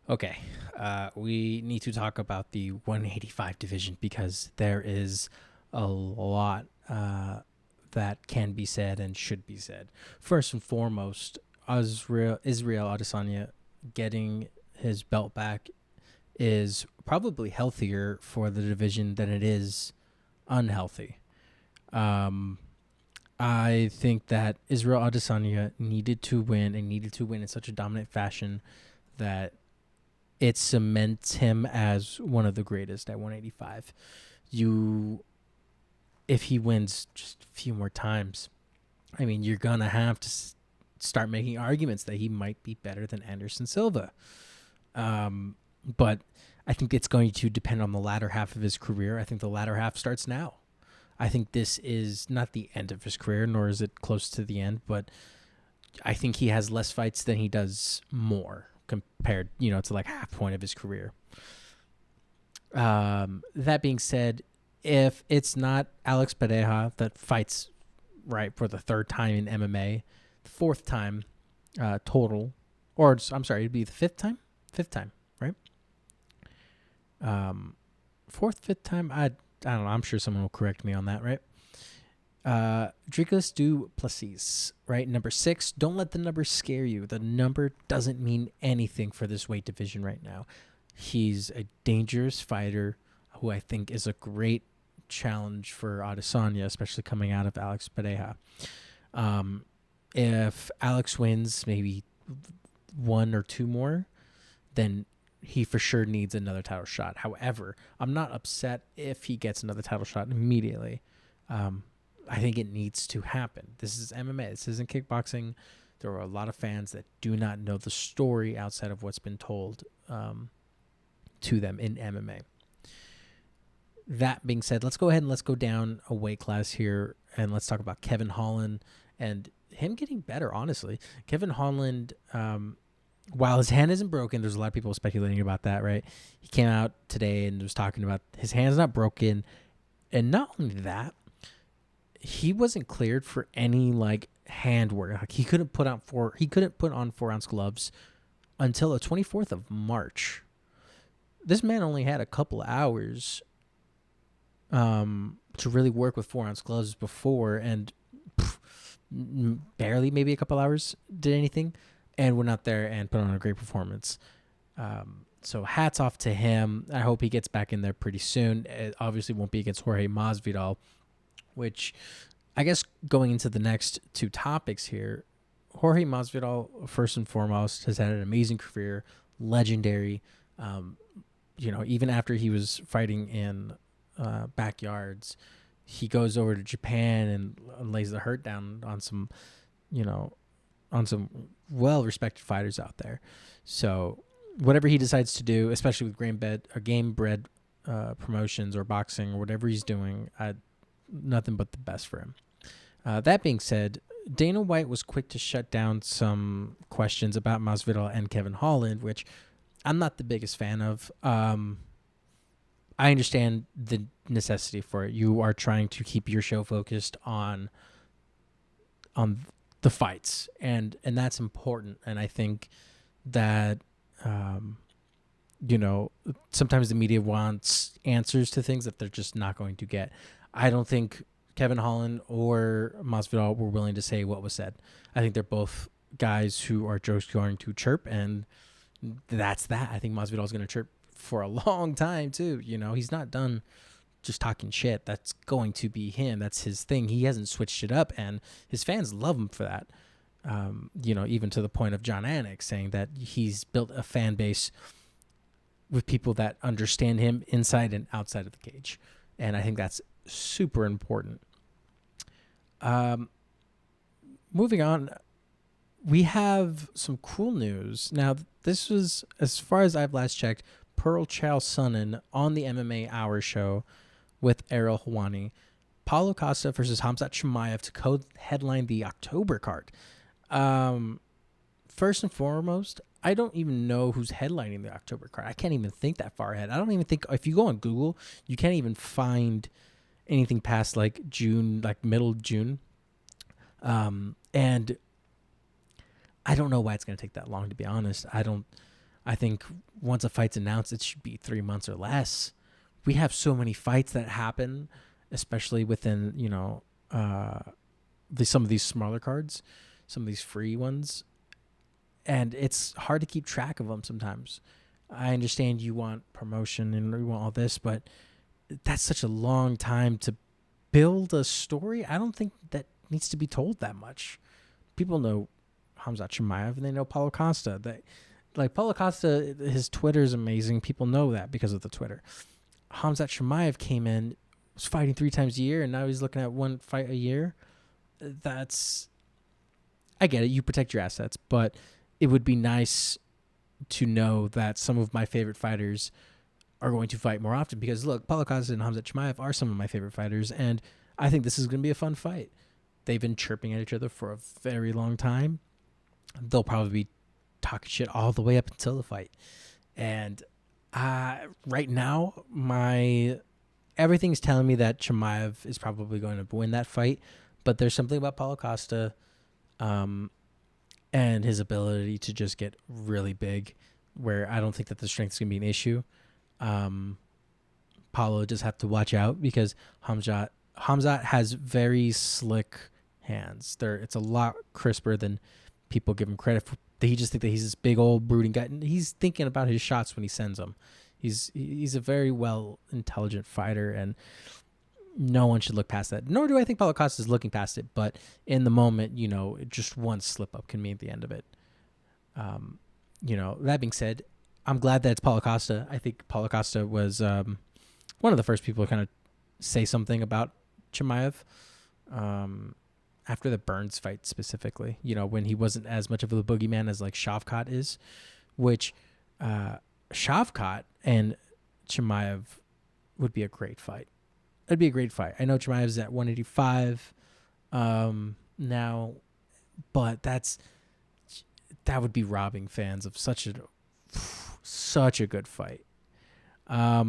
Okay, we need to talk about the 185 division because there is a lot that can be said and should be said. First and foremost, Israel Adesanya getting his belt back is probably healthier for the division than it is unhealthy. Um, I think that Israel Adesanya needed to win and needed to win in such a dominant fashion that it cements him as one of the greatest at 185. If he wins just a few more times, I mean, you're gonna have to start making arguments that he might be better than Anderson Silva. But I think it's going to depend on the latter half of his career. I think the latter half starts now. I think this is not the end of his career, nor is it close to the end, but I think he has less fights than he does more compared, to like half point of his career. That being said, if it's not Alex Pereira that fights right for the third time in MMA, the fourth time total, or I'm sorry, it'd be the fifth time, right? Fourth, fifth time, I don't know. I'm sure someone will correct me on that, right? Dricus du Plessis, right? Number 6. Don't let the number scare you. The number doesn't mean anything for this weight division right now. He's a dangerous fighter who I think is a great challenge for Adesanya, especially coming out of Alex Pereira. If Alex wins maybe 1 or 2 more, then he for sure needs another title shot. However, I'm not upset if he gets another title shot immediately. I think it needs to happen. This is MMA. This isn't kickboxing. There are a lot of fans that do not know the story outside of what's been told to them in MMA. That being said, let's go ahead and let's go down a weight class here, and let's talk about Kevin Holland and him getting better, honestly. Kevin Holland, while his hand isn't broken, there's a lot of people speculating about that, right? He came out today and was talking about his hand's not broken. And not only that, he wasn't cleared for any like hand work. Like he couldn't put on 4-ounce gloves until the 24th of March. This man only had a couple hours to really work with 4-ounce gloves before, and barely maybe a couple hours did anything, and went out there and put on a great performance. So hats off to him. I hope he gets back in there pretty soon. It obviously won't be against Jorge Masvidal, which I guess going into the next 2 topics here, Jorge Masvidal, first and foremost, has had an amazing career, legendary. Even after he was fighting in backyards, he goes over to Japan and lays the hurt down on some well-respected fighters out there. So whatever he decides to do, especially with game bred promotions or boxing or whatever he's doing, nothing but the best for him. That being said, Dana White was quick to shut down some questions about Masvidal and Kevin Holland, which I'm not the biggest fan of. I understand the necessity for it. You are trying to keep your show focused on the fights, and that's important. And I think that sometimes the media wants answers to things that they're just not going to get. I don't think Kevin Holland or Masvidal were willing to say what was said. I think they're both guys who are just going to chirp, and that's that. I think Masvidal is going to chirp for a long time too. He's not done just talking shit. That's going to be him. That's his thing. He hasn't switched it up, and his fans love him for that. Even to the point of John Anik saying that he's built a fan base with people that understand him inside and outside of the cage. And I think that's super important. Moving on, we have some cool news. Now, this was, as far as I've last checked, Pearl Chow Sonnen on the MMA Hour show with Errol Hawani. Paulo Costa versus Hamzat Chimaev to co-headline the October card. First and foremost, I don't even know who's headlining the October card. I can't even think that far ahead. I don't even think, if you go on Google, you can't even find anything past like June, like middle June. And I don't know why it's going to take that long, to be honest. I don't I think once a fight's announced, it should be 3 months or less. We have so many fights that happen, especially within, some of these smaller cards, some of these free ones, and it's hard to keep track of them sometimes. I understand you want promotion and you want all this, but that's such a long time to build a story. I don't think that needs to be told that much. People know Khamzat Chimaev and they know Paulo Costa. Paulo Costa, his Twitter is amazing. People know that because of the Twitter. Khamzat Chimaev came in, was fighting 3 times a year, and now he's looking at 1 fight a year. I get it. You protect your assets, but it would be nice to know that some of my favorite fighters are going to fight more often, because look, Paulo Costa and Khamzat Chimaev are some of my favorite fighters, and I think this is going to be a fun fight. They've been chirping at each other for a very long time. They'll probably be talking shit all the way up until the fight. And right now, everything's telling me that Chimaev is probably going to win that fight, but there's something about Paulo Costa and his ability to just get really big, where I don't think that the strength is going to be an issue. Paulo just have to watch out, because Khamzat has very slick hands. It's a lot crisper than people give him credit for. They just think that he's this big old brooding guy. He's thinking about his shots when he sends them. He's a very intelligent fighter, and no one should look past that. Nor do I think Paulo Costa is looking past it, but in the moment, just one slip up can mean the end of it. That being said, I'm glad that it's Paulo Costa. I think Paulo Costa was one of the first people to kind of say something about Chimaev after the Burns fight specifically, when he wasn't as much of a boogeyman as like Shavkat is, which Shavkat and Chimaev would be a great fight. It'd be a great fight. I know Chimaev's at 185 now, but that would be robbing fans of such a good fight. I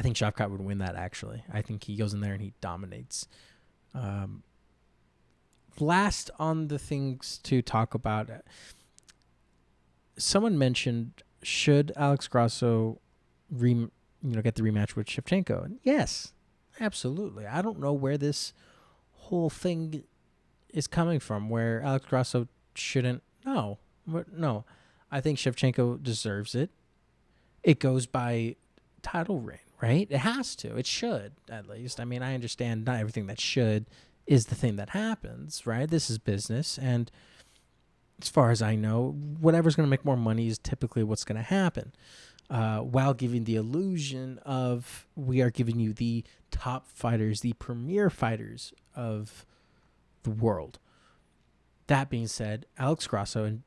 think Shavkat would win that, actually. I think he goes in there and he dominates. Last on the things to talk about, someone mentioned, should Alex Grasso get the rematch with Shevchenko? And yes, absolutely. I don't know where this whole thing is coming from, where Alex Grasso shouldn't. No. I think Shevchenko deserves it. It goes by title reign, right? It has to. It should, at least. I mean, I understand not everything that should is the thing that happens, right? This is business, and as far as I know, whatever's going to make more money is typically what's going to happen, while giving the illusion of we are giving you the top fighters, the premier fighters of the world. That being said, Alex Grasso and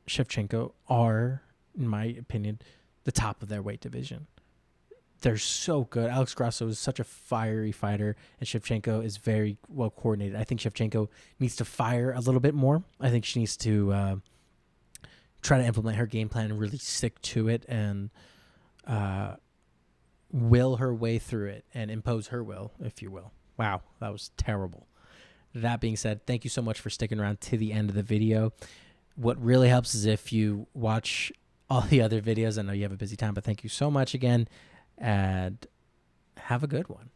Shevchenko are, in my opinion, the top of their weight division. They're so good. Alex Grasso is such a fiery fighter, and Shevchenko is very well coordinated. I think Shevchenko needs to fire a little bit more. I think she needs to try to implement her game plan and really stick to it, and will her way through it and impose her will, if you will. Wow, that was terrible. That being said, thank you so much for sticking around to the end of the video. What really helps is if you watch all the other videos. I know you have a busy time, but thank you so much again, and have a good one.